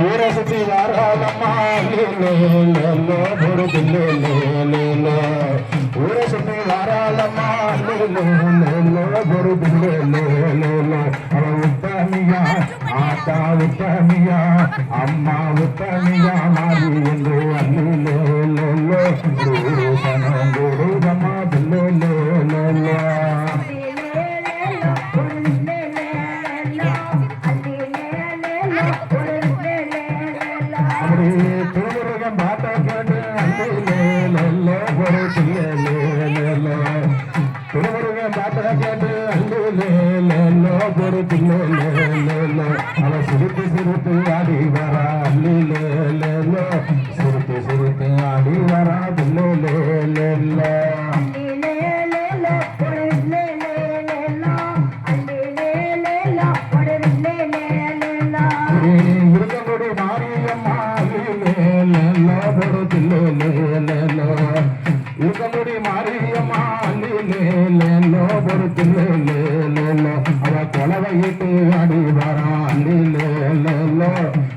ஊரை சுத்தி வாராளம்மா ஊரை சுத்தி வாராளம்மா அவ உத்தமியா ஆத்தா உத்தமியா அம்மா உத்தமியா மாறி என்று அல்லோ குருதமா திருமுருகன் பாட்ட கேட்டு அல்லோ திருமுருகன் பாட்ட கேட்டு அல்லோ அவ சிரித்து சிரித்து ஆடி வரா அல்லோ சிரித்து சிரித்து ஆடி வரா இருந்தபடி மாரியம்மா இருக்கமுடி மாரியம்மா அவ கொலவையிட்டு ஆடி வரா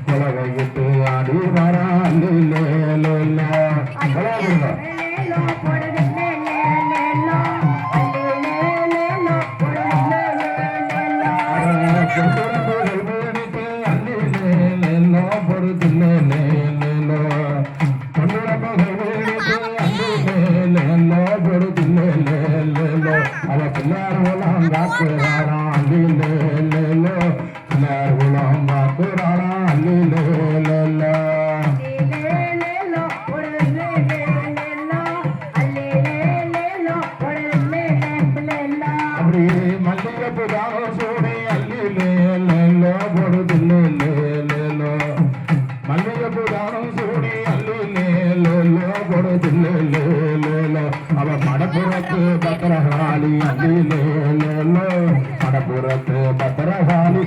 கொலவையிட்டு ஆடி வரா அவ பிள்ளார் உலகம் காக்குறாரா பிள்ளார் உலகம் காக்குறாரா அப்படி மல்லிகைப்பூ தானம் சூடி மல்லிகைப்பூ தானம் சூடி அவ மடப்புறத்து பத்திரகாளி மடப்புறத்து பத்திரகாளி